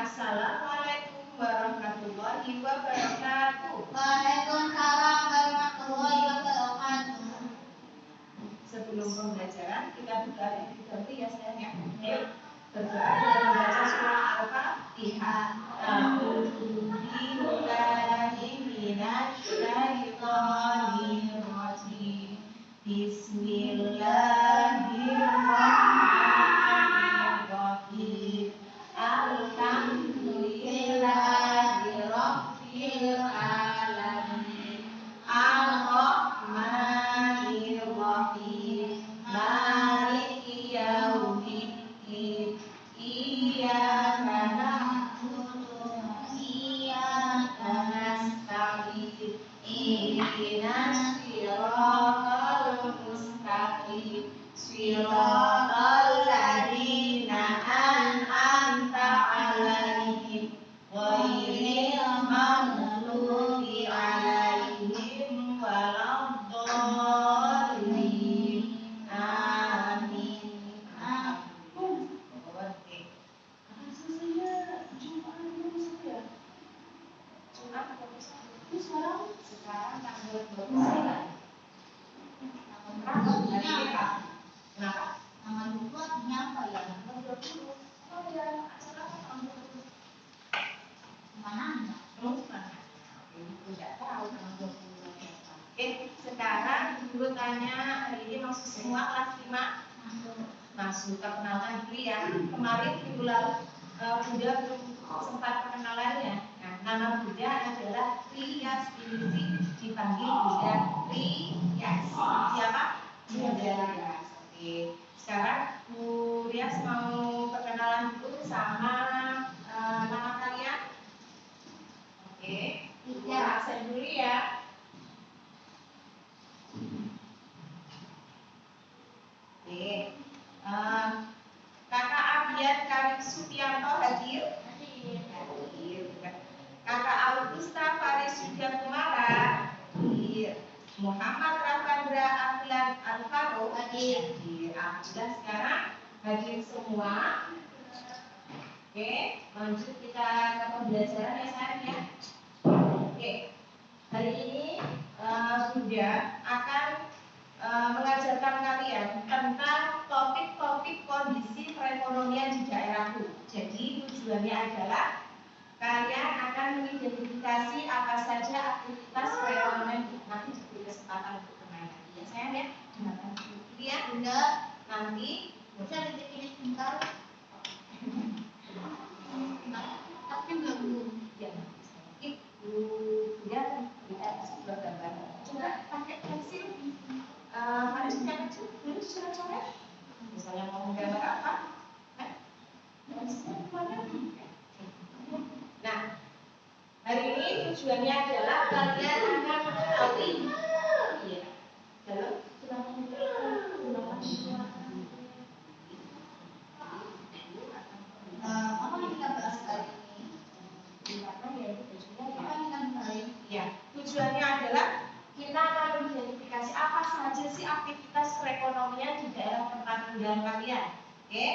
Assalamualaikum warahmatullahi wabarakatuh. Waalaikumsalam warahmatullahi wabarakatuh. Sebelum pembelajaran kita buka terlebih dahulu ya sayang ya. Berdoa dan membaca surah Al-Fatihah. A'udzubillahi minasyaitonir rajim. Bismillahirrahmanirrahim. Alhamdulillahirabbil alamin. Ar-Rahmanir-Rahim. Maliki yaumiddin. Iyyaka na'budu wa iyyaka nasta'in. Ihdinas siratal mustaqim. Siratal ladzina an'amta 'alaihim ghairil maghdubi 'alaihim waladdallin. Amin. Oke. Selesainya Jumat ya? Jumat sekarang tanggal 29. Kenapa? Kenapa? Tanggal 20 artinya apa ya? Tanggal 20. Oh ya, acara apa tanggal 20? Mana? Lupa. Tidak tahu tanggal 20. Oke, sekarang Ibu tanya, hari ini masuk semua kelas 5? Masuk. Perkenalkan dulu ya. Kemarin minggu lalu Bunda belum sempat perkenalannya. Nah, nama Bunda adalah Rias Binti, dipanggil Bunda Rias. Siapa? Bunda Rias. Oke. Sekarang Bu Rias mau perkenalan dulu sama nama kalian. Oke. Ibu absen dulu ya. Oke. Kakak Abian Karim Supianto hadir? Hadir. Kakak Augusta Faris Sudiakumara hadir. Muhammad Rafandra Aflan Alvaro hadir. Alhamdulillah sekarang hadir semua. Oke, lanjut kita ke pembelajaran ya sayang ya. Oke, hari ini Bunda akan mengajarkan kalian tentang topik-topik kondisi perekonomian di daerahku. Jadi tujuannya adalah kalian akan mengidentifikasi apa saja aktivitas perekonomian. Nanti diberi kesempatan untuk bertanya. Ya sayang ya. Dengarkan dulu ya Bunda. Nanti Bisa dipikir sebentar. Tapi belum. ya Ibu Bunda kita sebuah gambar. Coba pakai pensil. Harus yang kecil, dulu coret-coret. Misalnya mau menggambar apa? Nah, hari ini tujuannya adalah kalian akan mengetahui. Iya. Dalam Apa yang kita bahas kali ini? Ya, tujuannya adalah kita akan mengidentifikasi apa saja sih aktivitas perekonomian di daerah tempat tinggal kalian. Oke,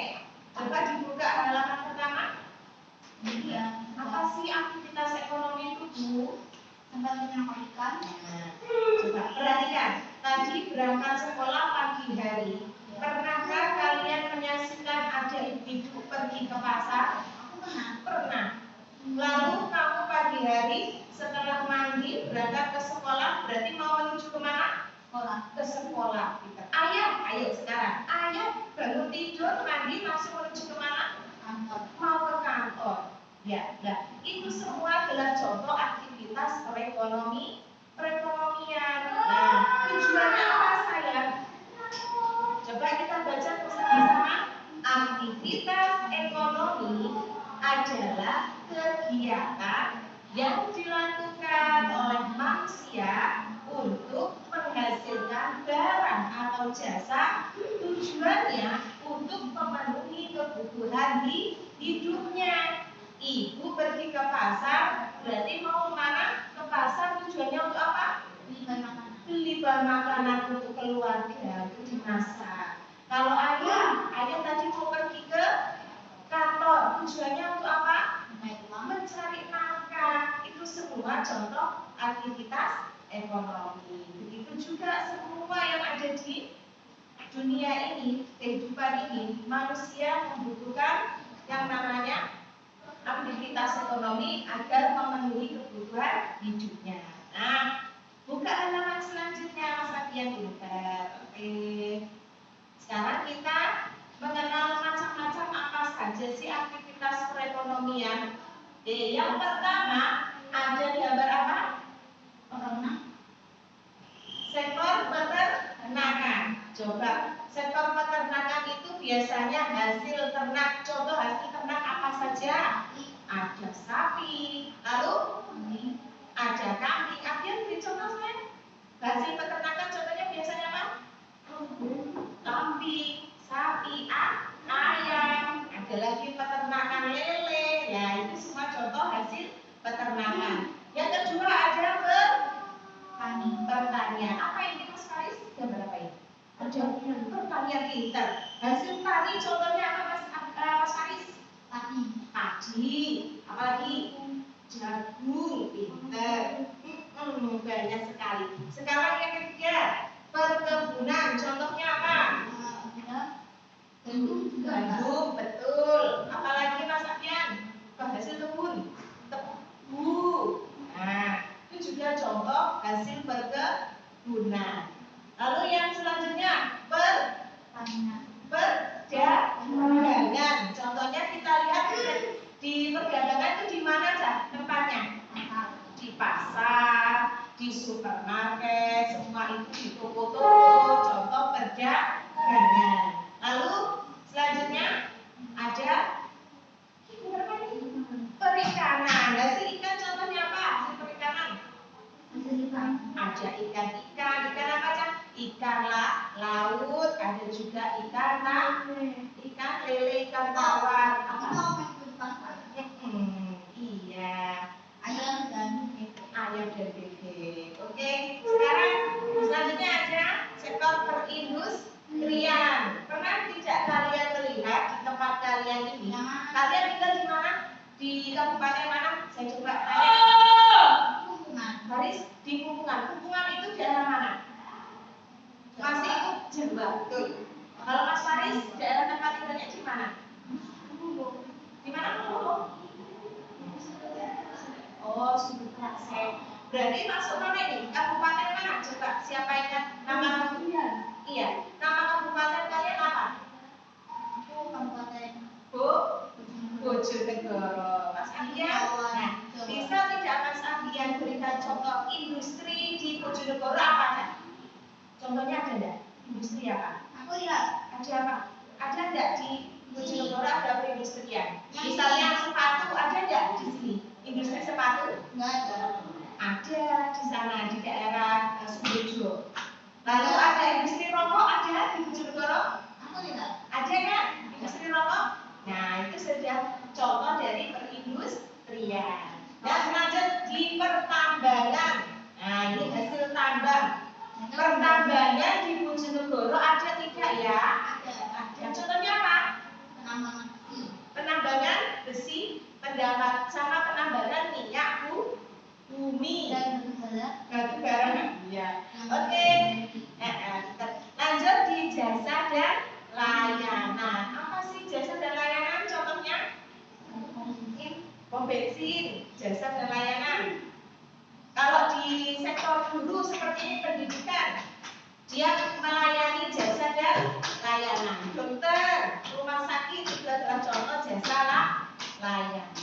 coba dibuka halaman pertama. Iya. Apa sih aktivitas ekonomi itu, Bu? Tempat menangkap ikan. Nah, coba perhatikan. Tadi berangkat sekolah pagi hari. Pernahkah kalian menyaksikan ada ibu-ibu pergi ke pasar? Aku pernah. Pernah. Lalu kamu pagi hari setelah mandi berangkat ke sekolah, berarti mau menuju kemana? Sekolah. Ke sekolah. Ayah, ayo sekarang. Ayah bangun tidur, mandi, langsung menuju kemana? Kantor. Mau ke kantor. Ya, nah itu semua adalah contoh aktivitas perekonomian. Nah, tujuannya apa sayang? Coba kita baca bersama-sama. Aktivitas ekonomi adalah kegiatan yang dilakukan oleh manusia untuk menghasilkan barang atau jasa, tujuannya untuk memenuhi kebutuhan hidupnya. Ibu pergi ke pasar, berarti mau kemana? Ke pasar tujuannya untuk apa? Beli bahan makanan untuk keluarga, itu dimasak. Kalau ayah tadi mau pergi ke kantor, tujuannya untuk apa? dunia ini, kehidupan ini, manusia membutuhkan yang namanya aktivitas ekonomi agar memenuhi kebutuhan hidupnya. Nah, buka halaman selanjutnya, Mas Abian pintar. Oke. Sekarang kita mengenal macam-macam apa saja sih aktivitas perekonomian. Yang pertama ada gambar apa? Peternak. Sektor peternakan. Coba, sektor peternakan itu biasanya hasil ternak. Contoh hasil ternak apa saja? Ada sapi, lalu ada kambing. Abian beri contoh saya. Hasil peternakan contohnya biasanya apa? Kambing, sapi, ayam. Ada lagi peternakan lele. Ya, itu semua contoh hasil peternakan. Yang kedua ada pertanian. Apa ini Mas Faris? Gambar apa ini? Ada pertanian pintar. Hasil tani contohnya apa Mas Faris? Padi. Apalagi? Jagung. Pintar. Banyak sekali. Sekarang yang ketiga, perkebunan. Contohnya apa? Gandum, betul. Apalagi Mas Afian? Hasil kebun. Tebu. Nah, itu juga contoh hasil perkebunan. Lalu yang selanjutnya perdagangan. Contohnya kita lihat di perdagangan itu di mana tempatnya? Di pasar, di supermarket, semua itu di toko-toko. Contoh perdagangan. Lalu selanjutnya ada perikanan. Hasil ikan contohnya apa? Hasil perikanan. Ada ikan-ikan. Ikan apa aja? Ikan laut. Ada juga ikan lele, ikan tawar. Iya. Ayam dan bebek. Oke. Sekarang selanjutnya ada sektor perindustrian. Pernah tidak kalian melihat di tempat kalian ini? Kalian tinggal di mana? Di kabupaten mana? Saya coba tanya. Haris, di Pupungan. Pupungan itu daerah mana? Masih ikut Jawa. Betul. Kalau Mas Faris, daerah tempat tinggalnya di mana? Di mana? Oh, Sumber Trase. Berarti masuk mana ini? Kabupaten mana? Coba siapa ingat nama kabupaten? Iya, nama kabupaten kalian apa? Bojonegoro. Mas Abian, nah, bisa tidak Mas Abian berikan contoh industri di Bojonegoro apa kan? Contohnya ada enggak? Industri apa? Ada apa? Ada enggak di Bojonegoro ada perindustrian? Misalnya sepatu ada enggak di sini? Industri sepatu? Ada di sana di daerah Sumejo. Lalu ada industri rokok ada di Bojonegoro? Ada kan? Industri rokok? Nah, itu sudah contoh dari perindustrian. Dan lanjut di pertambangan. Nah, ini hasil tambang. Pertambangan di Bojonegoro ada tidak ya? Ada. Contohnya apa? Penambangan besi, sama penambangan minyak bumi. Batu bara. Ya. Oke. Lanjut di jasa dan layanan. Apa sih jasa dan layanan? Contohnya pom bensin, jasa dan layanan. Kalau di sektor guru seperti ini pendidikan, dia melayani jasa dan layanan. Dokter, rumah sakit juga adalah contoh jasa layanan.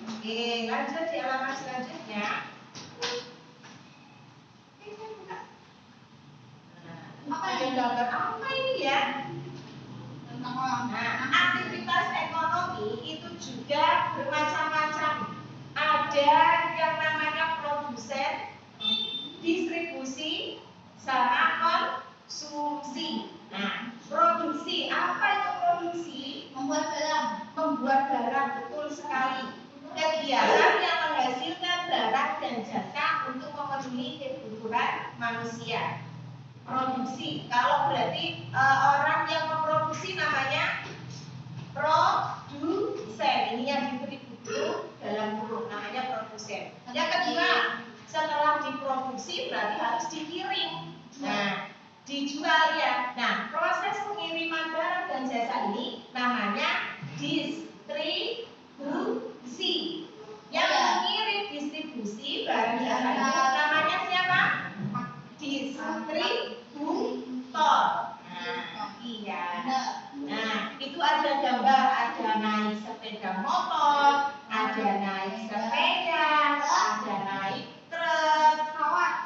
Oke, lanjut di halaman selanjutnya. Ada gambar apa ini ya? Nah, aktivitas ekonomi itu juga bermacam-macam. Ada yang namanya produsen, distribusi, sama konsumsi. Nah, produksi, apa itu produksi? Membuat barang, betul sekali. Kegiatan yang menghasilkan barang dan jasa untuk memenuhi kebutuhan manusia. Produksi, kalau berarti orang yang memproduksi namanya produsen. Ini yang diberi buku dalam buku namanya produsen. Yang kedua, setelah diproduksi berarti harus dikirim. Nah, dijual ya. Nah, proses pengiriman sepeda motor, ada naik sepeda, ada naik truk,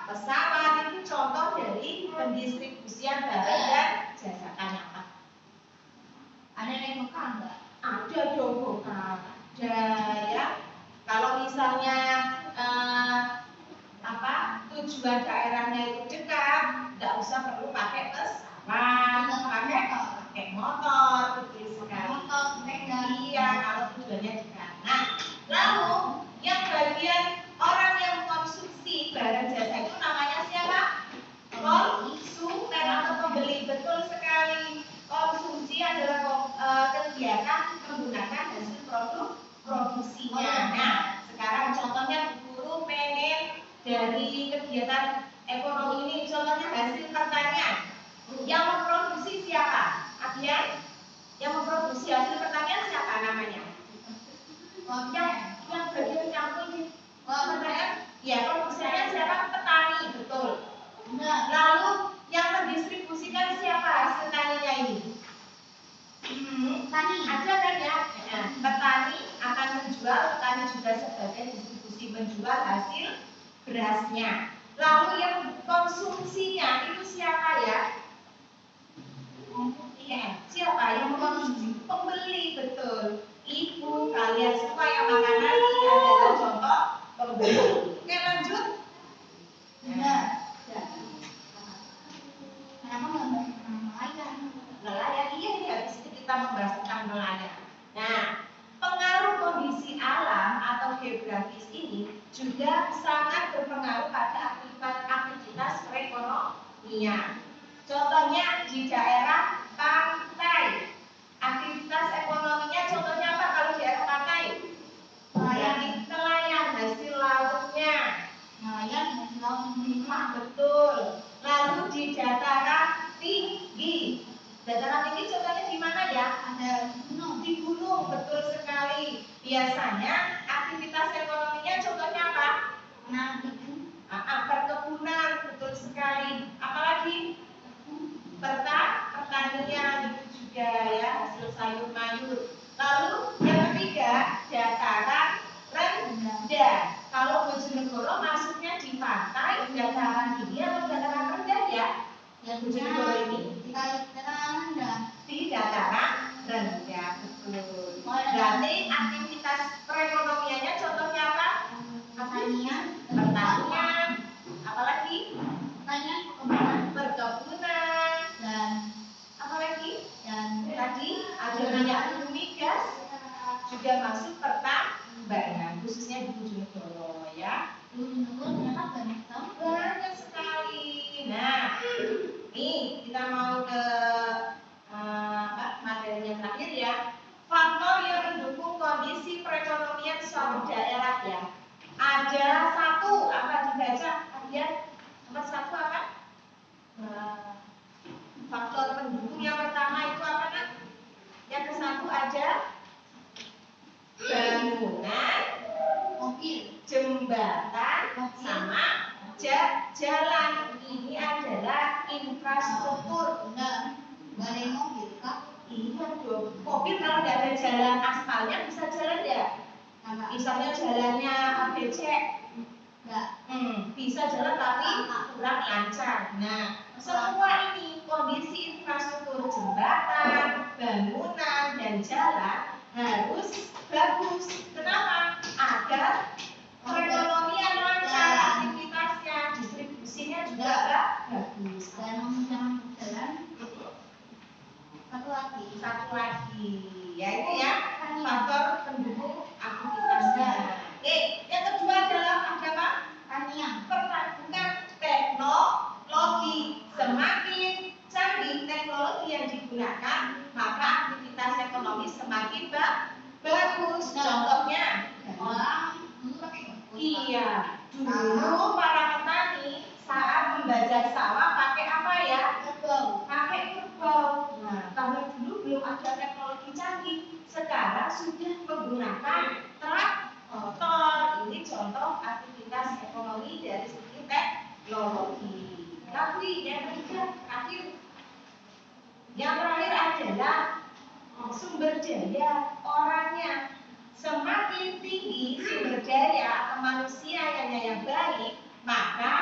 pesawat. Itu contoh dari pendistribusian barang dan jasa. Tanya apa? Ada naik bekal enggak? Ada dong bukan? Ada ya. Kalau misalnya tujuan daerahnya itu dekat, nggak usah perlu pakai pesawat, pakai motor, betul sekali. Motor, sepeda. Iya, kalau tujuannya dekat. Nah, lalu yang bagian orang yang mengkonsumsi barang jasa itu namanya siapa? Konsumen atau pembeli. Betul sekali. Konsumsi adalah kegiatan menggunakan hasil produksinya. Nah, sekarang contohnya guru pengen dari kegiatan ekonomi ini, contohnya hasil pertanian. Yang memproduksi siapa? Abian? Yang memproduksi hasil pertanian siapa namanya? Yang bagian campur di pertanian? Ya, produksinya siapa? Petani, betul. Lalu yang mendistribusikan siapa hasil taninya ini? Petani. Ada kan ya? Nah, petani akan menjual, petani juga sebagai distribusi menjual hasil berasnya. Lalu yang konsumsinya itu siapa ya? Iya, siapa yang mengkonsumsi? Pembeli, betul. Ibu, kalian semua yang makan nasi adalah contoh pembeli. Oke, lanjut. Enggak. Kenapa nggak bahas tentang nelayan? Nelayan, iya nih, habis ini kita membahas tentang nelayan. Nah, pengaruh kondisi alam atau geografis ini juga sangat berpengaruh pada aktivitas perekonomian. Contohnya di daerah pantai, aktivitas ekonominya contohnya apa kalau di daerah pantai? Nelayan, hasil lautnya. Nelayan hasil laut. Betul. Lalu di dataran tinggi. Dataran tinggi contohnya di mana ya? Ada gunung. Di gunung, betul sekali. Biasanya aktivitas ekonominya contohnya apa? Perkebunan, betul sekali. Apalagi? Pertanian itu juga ya, hasil sayur mayur. Lalu yang ketiga, dataran rendah. Kalau Bojonegoro masuknya di pantai, dataran tinggi atau dataran rendah ya? Yang Bojonegoro ini Dataran rendah. di dataran rendah, betul. Berarti aktivitas perekonomiannya contohnya apa? Pertanian, apalagi? Perkebunan, dan apalagi? dan Tadi ada minyak bumi, gas, juga masuk pertambangan, khususnya di Bojonegoro ya. ternyata banyak tahu. Banyak sekali. Nah, nih kita mau ke materi yang terakhir ya. Faktor yang mendukung kondisi perekonomian suatu daerah ya. Ada satu, apa dibaca? Lihat nomor satu apa? Faktor pendukung yang pertama itu apa kan? Yang ke satu ada bangunan, Mobil. jembatan, sama jalan. Ini adalah infrastruktur. Enggak ada mobil kak. Iya dong. Mobil kalau nggak ada jalan aspalnya bisa jalan ya? Misalnya jalannya ABC, Enggak. bisa jalan tapi kurang lancar. Nah, semua ini kondisi infrastruktur jembatan, bangunan, dan jalan harus bagus. Kenapa? Agar perekonomian lancar, aktivitasnya, distribusinya juga bagus. Dan jangan jalan. Satu lagi, yaitu ya faktor pendukung aktivitasnya. Oke, yang kedua adalah apa? Pertarungan teknologi. Semakin canggih teknologi yang digunakan, maka aktivitas ekonomi semakin bagus. Contohnya, Orang dulu pakai iya, dulu para petani saat membajak sawah pakai apa ya? Pakai kerbau. Nah, karena dulu belum ada teknologi canggih, sekarang sudah menggunakan traktor. Ini contoh aktivitas ekonomi dari segi teknologi. Tapi yang ketiga, yang terakhir adalah sumber daya orangnya. semakin tinggi sumber daya atau manusia yang baik, maka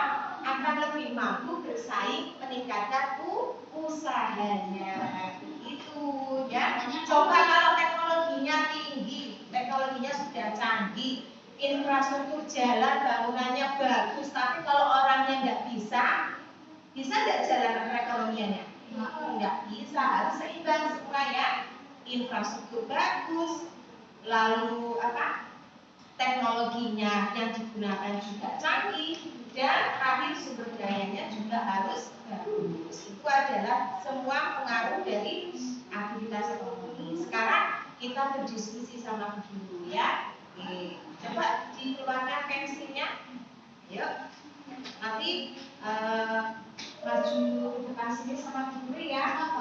akan lebih mampu bersaing meningkatkan usahanya. Begitu ya. Coba kalau teknologinya tinggi, teknologinya sudah canggih, infrastruktur jalan bangunannya bagus, tapi kalau orangnya nggak bisa nggak jalan perekonomiannya? Nggak bisa, harus seimbang semua ya. Infrastruktur bagus, lalu teknologinya yang digunakan juga canggih, dan terakhir sumber dayanya juga harus bagus. Itu adalah semua pengaruh dari aktivitas ekonomi. Sekarang kita berdiskusi sama guru ya. Oke, coba dikeluarkan pensilnya. Yuk. Nanti maju ke depan sini sama guru ya.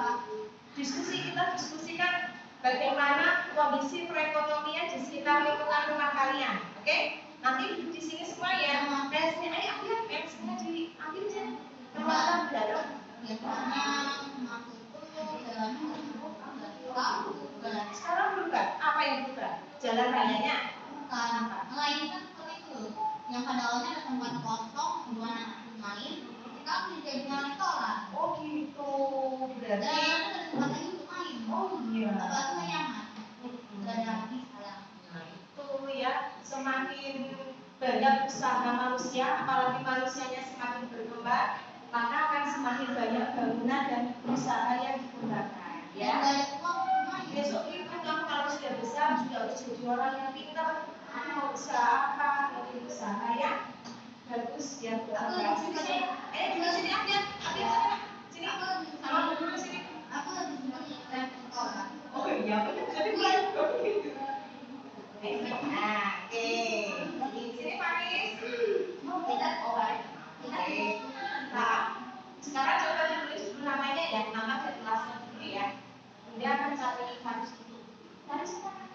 Kita diskusikan bagaimana kondisi perekonomian di sekitar lingkungan rumah kalian. Oke? Nanti di sini semua ya. Pensilnya, ayo ambil pensilnya diambil aja. Kalau dalam sekarang berubah. Apa yang berubah? Jalan rayanya? Melainkan seperti itu. Yang pada awalnya ada tempat kosong, kemudian anak main, kita dijadikan restoran. Oh gitu. Berarti Dan ada tempat lagi untuk main. Oh iya. Tempat nyaman. Gak ada habis salah. Nah itu ya, semakin banyak usaha manusia, apalagi manusianya semakin berkembang, maka akan semakin banyak bangunan dan usaha yang dikembangkan. Ya. Besok itu kamu kalau sudah besar juga harus jadi orang yang pintar. Kamu mau usaha apa? Mau usaha yang bagus ya. Ayo juga sini aja. Sini. Sama dulu sini. Aku lebih suka restoran. Oh iya, jadi mulai begitu. Nah, oke. Sini Paris. Mau kita Oke. Nah, sekarang coba ditulis dulu namanya ya, nama dan kelasnya dulu ya. Kemudian akan cari Paris dulu. Paris mana?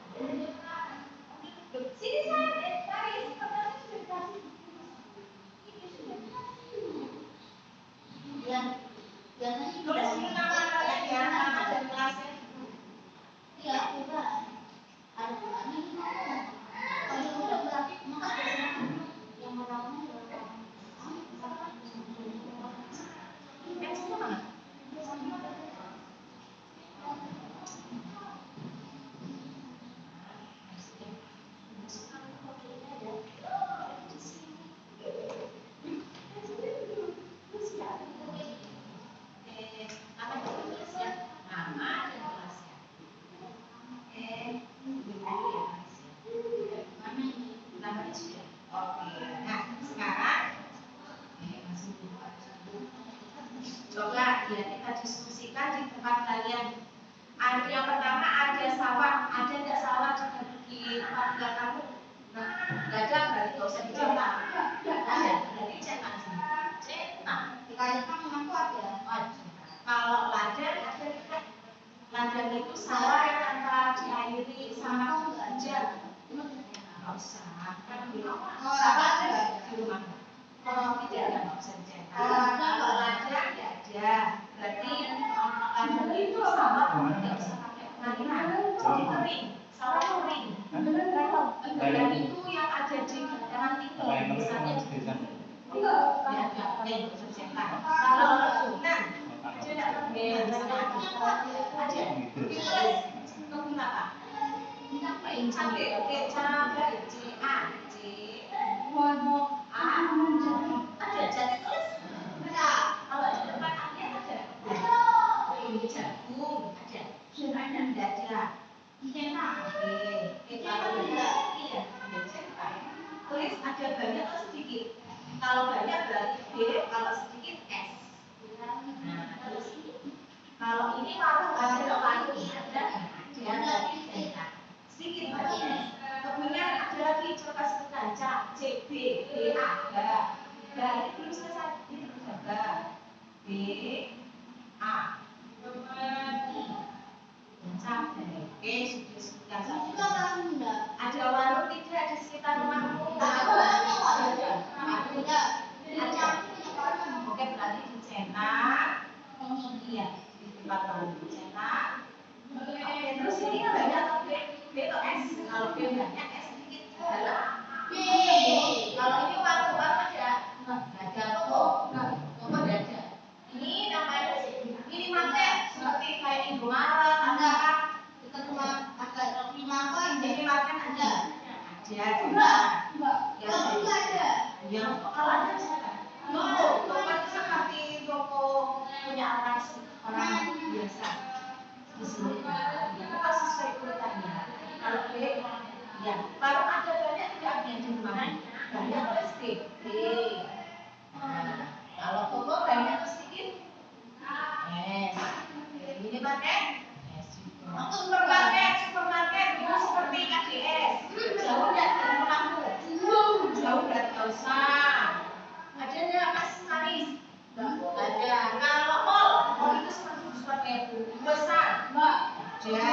Sini saya, Paris. Kamu sudah kasih. Ini sudah kasih. Biasanya Tulis dulu nama kalian ya, nama dan kelasnya. iya, coba. Ada tulisannya di mana? Kalau udah berarti maka biasanya yang merawatnya Pensilnya mana? Coba ya kita diskusikan di tempat kalian. Ada yang pertama ada sawah, ada nggak sawah di tempat tinggal kamu? Nah, nggak ada berarti nggak usah dicetak. Ada, berarti cetak sini. Cetak. di Kalimantan memang ada. Kalau ladang ada tidak? Ladang itu sawah yang tanpa diairi sama hujan. Nggak usah. Sawah ada di rumah. Kalau tidak ada nggak usah dicetak. Kalau ladang nggak ada, berarti ladang itu sawah nggak usah pakai pengalihan. Jadi kering, sawah kering. Ladang itu yang ada di bantaran timur, misalnya di ya nggak boleh usah dicetak. Kalau rebunan ada nggak rebunan sama ada. Ditulis kebun apa? Cabai, oke cabai, C A C A ada jadi tulis. Kalau di depan akhir ada. Jagung ada. Tidak ada. Dicetak. Oke. Kalau tidak, iya ada cetak. Tulis ada banyak atau sedikit. Kalau banyak berarti B, kalau sedikit S. Nah, terus kalau ini warung ada warung ada berarti cetak. Sedikit berarti S. Kemudian ada lagi coba sebutkan C B B A ini belum selesai, ini terus ada B A cabai. Oke, sudah sebutkan saja. Ada warung tidak di sekitar rumahmu? Ada. Oke, berarti dicetak. Iya, di tempat warung dicetak. Oke, terus ini banyak atau B atau S? Kalau B banyak. Indomaret ada dekat rumah ada minimarket minimarket ada ya kalau juga ada yang kalau ada toko itu seperti toko punya orang biasa di sini ya bukan sesuai urutannya kalau B ya kalau ada banyak tidak ada yang dimana banyak sedikit kalau toko banyak sedikit minimarket supermarket itu seperti KDS jauh dari rumahmu jauh dari Kausan ada nggak Mas Manis ada kalau mall itu seperti itu besar ada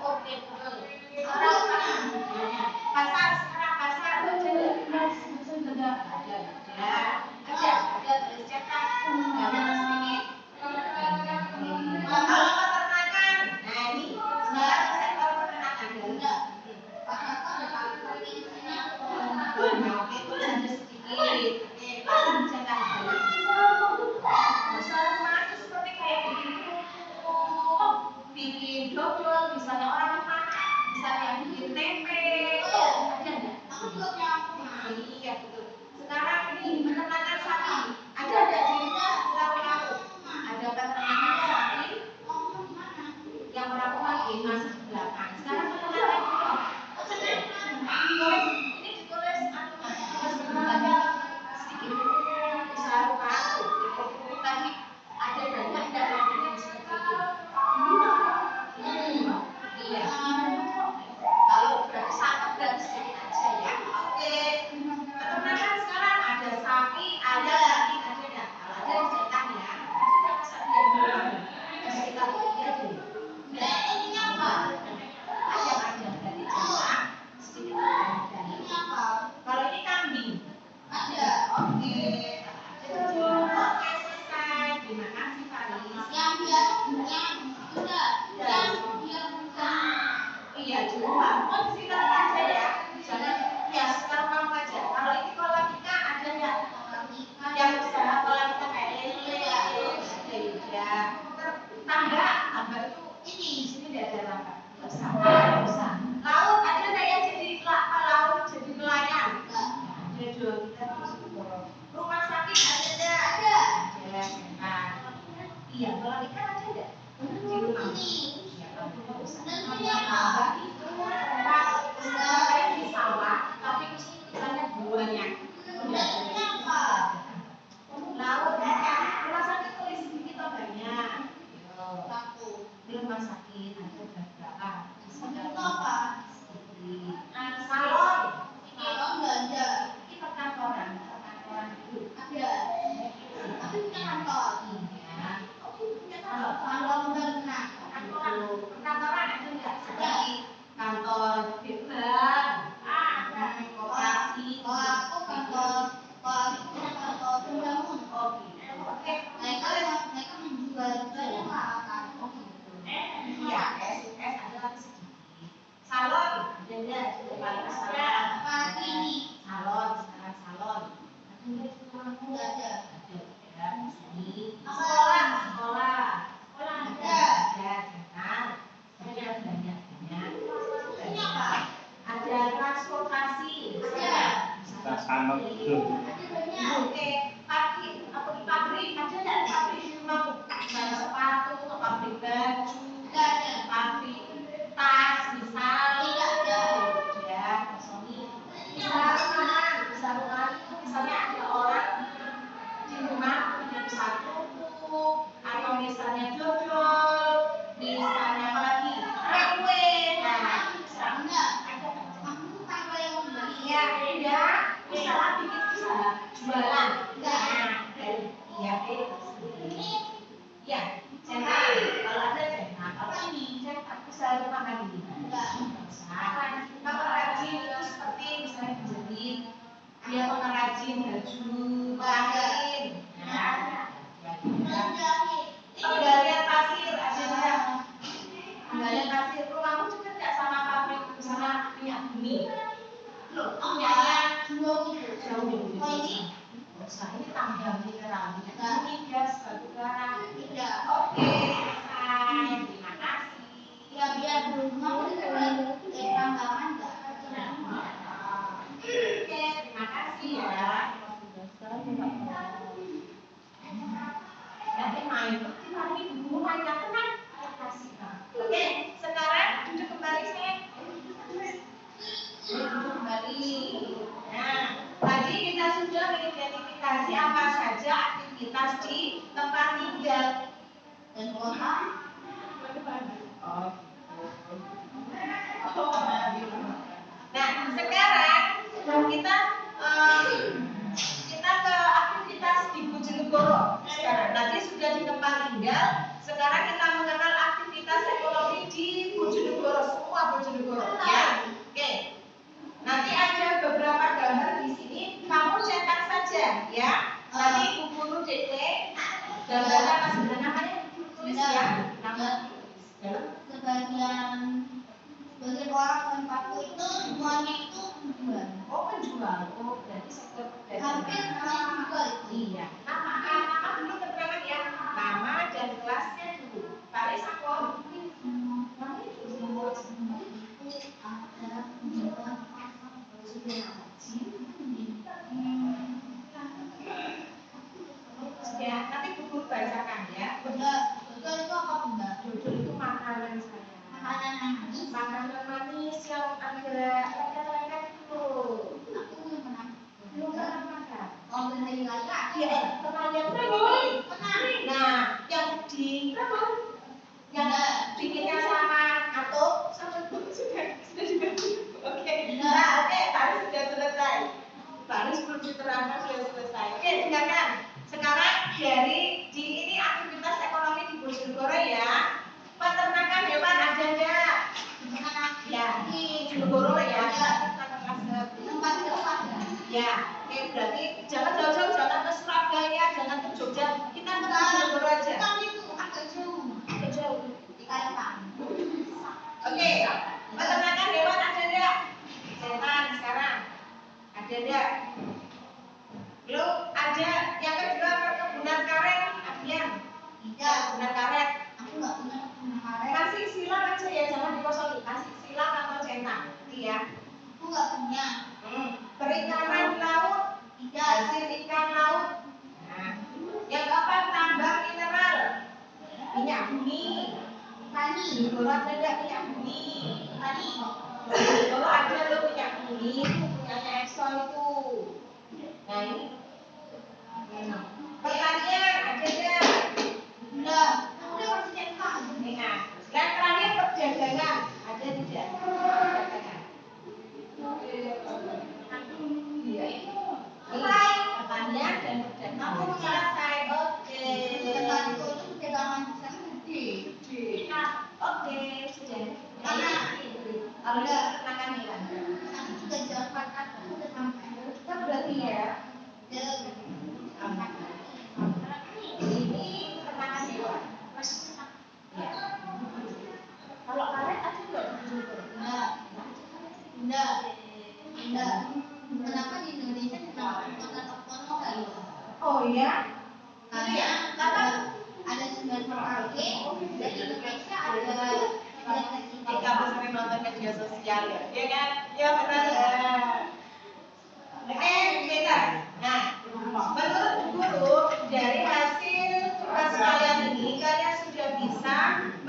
oke betul pasar sekarang pasar ada tercetak banyak sedikit kalau peternakan nah ini sekarang sektor peternakan itu ada sedikit besar rumah itu seperti kayak bikin dodol misalnya orang Jepang misalnya bikin tempe ada nggak? Iya betul. Sekarang ini peternakan sapi ada nggak di Laut? Ada peternakan sapi yang berapa lagi masih di belakang. Sekarang peternakan ini ditulis sedikit bisa rumah tadi ada banyak yang seperti itu. Iya. Kalau berarti sama berarti sedikit aja ya. Oke. Peternakan sekarang ada sapi, ada sapi, ada nggak? Kalau ada cetak ya. Ada sapi yang berapa? Sekitar tiga dulu. Ini apa? Ada dari cetak sedikit dari. Kalau ini kambing. Ada. Oke. Oke selesai. Terima kasih Faris. Iya cuma mau sekitar aja ya. Jangan ya sekitar kamu aja. Kalau ini kolamika ada nggak? Yang usaha kolamika kayak lele ya. Tambah apa itu? Ini di sini tidak ada tambah. Nggak usah. Laut ada nggak yang jadi laut jadi nelayan? Ada dong kita terus rumah sakit ada nggak? Ada. Nah, iya kolamika ada nggak? Di rumah ini. Di sawah, tapi misalnya buahnya. Laut rumah sakit tulis sedikit atau banyak? Di rumah sakit ada berapa? Apa? Salon. Salon nggak ada. Ini perkantoran dulu. Ada. Tapi punya kantor. Iya. Salon berenang. Perkantoran ada nggak? Seperti kantor bank, koperasi. Kalau aku kantor pendamun. Oke. Mereka menjual kan. Iya, S adalah sedikit. Salon ada nggak? Pagi ini. Salon sekarang salon. Nggak ada. Ada. Sini. Sekolah. Ada banyak. Ini apa? Ada transportasi. Oke, pabrik ada nggak pabrik di rumahmu? Kayak sepatu, pabrik baju, pabrik tas, misal. Tidak ada. Ya, bisa rumah itu misalnya ada orang di rumah punya usaha kerupuk atau misalnya dodol, misalnya apa lagi? Kue. Iya, usaha bikin usaha jualan. Iya, iya, cetak. Kalau ada cetak, apa ini cetak usaha rumahan ini? Kalau rajin itu seperti misalnya menjahit, dia pengrajin baju, kain. Penggalian pasir ada nggak? Penggalian pasir rumahmu juga nggak sama pabrik sama minyak bumi? Loh, punyanya jauh. Oh ini? Ini tambang mineral, minyak bumi, gas, batu bara. Oke, selesai. Terima membatasi apa saja aktivitas di tempat tinggal dan kota. Nah, sekarang kita ke aktivitas di Bojonegoro. Sekarang tadi sudah di tempat tinggal, sekarang kita mengenal aktivitas ekonomi di Bojonegoro, semua Bojonegoro, ya. Oke. Nanti ada beberapa gambar di sini, kamu cetak saja, ya. Nanti Ibu Guru Dede gambarnya masih namanya tulis ya. Nama sebagian orang tempatku itu semuanya itu penjual. Oh, penjual. Oh, berarti sektor Hampir semuanya penjual itu. Iya. Nama dulu keterangan ya. Nama dan kelasnya dulu. Paris aku. Namanya dulu. Ada penjual Ya, nanti Guru bacakan ya. Betul itu apa bunda? Dodol itu makanan saya. Makanan manis. Makanan manis yang agak lengket-lengket itu. Aku belum pernah. Belum pernah makan. Oh, benar juga. Iya, pertanyaan Pernah. Nah, yang di yang bikinnya sama atau sama sudah juga. Oke. Nah, oke, tadi sudah selesai. Baru belum diterangkan sudah selesai. Oke, dengarkan. Sekarang dari ini aktivitas ekonomi di Bojonegoro ya. Peternakan hewan ada enggak? Ya, di Bojonegoro ya. Tempat jauh ada. Ya, oke, berarti jangan jauh-jauh, jangan ke Surabaya, jangan ke Jogja. Kita ke Bojonegoro aja. Kan itu agak jauh. Agak jauh. Di Kalimantan. Oke, peternakan hewan ada enggak? Setan sekarang. Ada enggak? Belum ada. Yang kedua perkebunan karet, Abian. Tidak. Perkebunan karet. Aku nggak punya kebun karet. Kasih silang aja ya, jangan dikosongi. Kasih silang atau cetak. Iya. Aku nggak punya. Perikanan laut. Tidak. Hasil ikan laut. Nah, yang keempat tambang mineral. Minyak bumi. Tani. Kalau ada enggak minyak bumi? Tani. Kalau ada lo minyak bumi, itu punyanya Exxon itu. Nah ini. Pertanian ada enggak? Tidak. Aku udah masih cetak. Nah, yang terakhir perdagangan ada tidak? Perdagangan. Iya. Selesai pertanian dan perdagangan. Aku selesai. Oke. Tempatku itu pedagangan besar gede. Oke, sudah. Karena Kalau udah ternakan hewan. aku juga jalan pakai aku udah sampai. Kita berarti ya. Ini ternakan hewan. Ya. Kalau karet ada nggak? Enggak. Kenapa di Indonesia kenapa kota Tokono kali? Oh ya? Karena ada 9 parke dan di Indonesia ada Kamu sering nonton media sosial ya? Iya kan? Ya benar. Oke, beda. Nah, menurut guru dari hasil tugas kalian ini, kalian sudah bisa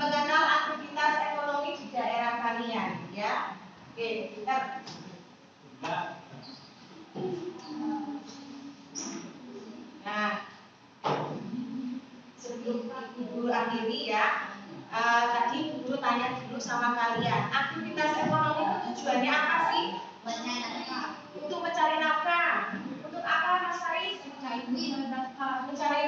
mengenal aktivitas ekonomi di daerah kalian, ya? Oke, kita. Nah, sebelum guru akhiri ya, tadi guru tanya dulu sama kalian, aktivitas ekonomi itu tujuannya apa sih? Untuk mencari nafkah. Untuk apa Mas Faris? Mencari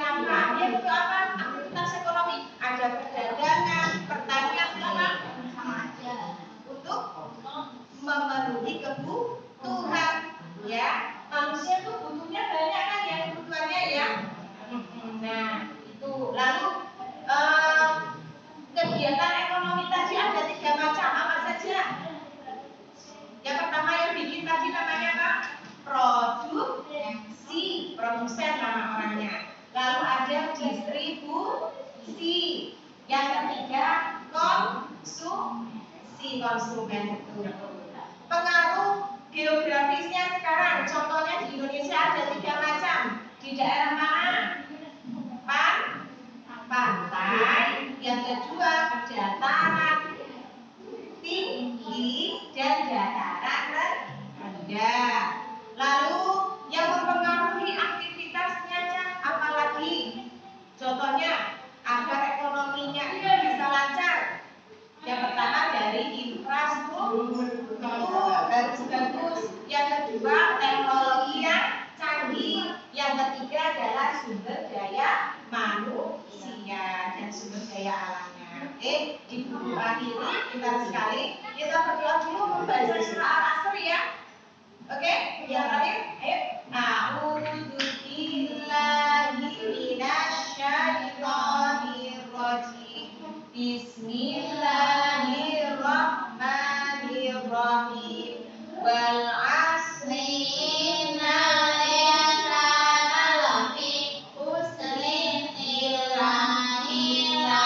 nafkah. Ya untuk apa? Aktivitas ekonomi. Ada perdagangan, pertanian, apa? sama aja. Untuk memenuhi kebutuhan. Ya, manusia tuh butuhnya banyak kan ya kebutuhannya ya. Nah, itu. Lalu kegiatan ekonomi tadi ada 3 macam. Apa saja? Yang pertama yang bikin tadi namanya apa? Produksi, produsen nama orangnya. Lalu ada distribusi. Yang ketiga konsumsi, konsumen itu. Pengaruh geografisnya sekarang, contohnya di Indonesia ada 3 macam. Di daerah mana? Pantai. Yang kedua dataran tinggi dan dataran rendah. Lalu yang mempengaruhi aktivitasnya diri, pintar sekali. Kita berdoa dulu membaca surah Al-Asr ya. Oke, yang terakhir, ayo. A'udzu billahi minasyaitonir rajim. Bismillahirrahmanirrahim. Wal 'asri innal insana lafi khusrin illa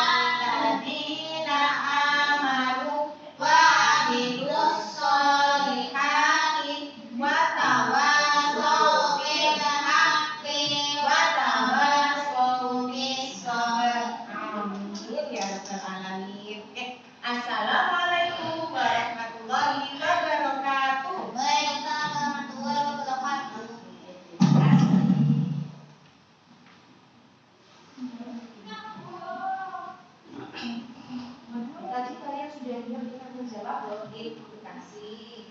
alladzina amanu wa 'amilus sholihati wa tawassaw bil haqqi wa tawassaw bis sabr. Amin ya rabbal alamin. Assalamualaikum warahmatullahi wabarakatuh. Waalaikumsalam warahmatullahi wabarakatuh. Tadi kalian sudah dengar menjawab login edukasi.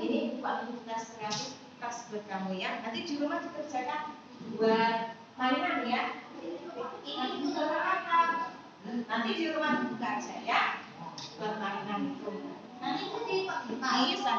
Ini buku aktivitas kreatif tas buat kamu ya. Nanti di rumah dikerjakan buat mainan ya. Ini buat apa? Nanti di rumah dibuka aja ya. Buat mainan itu. Nanti itu dipakai. Bisa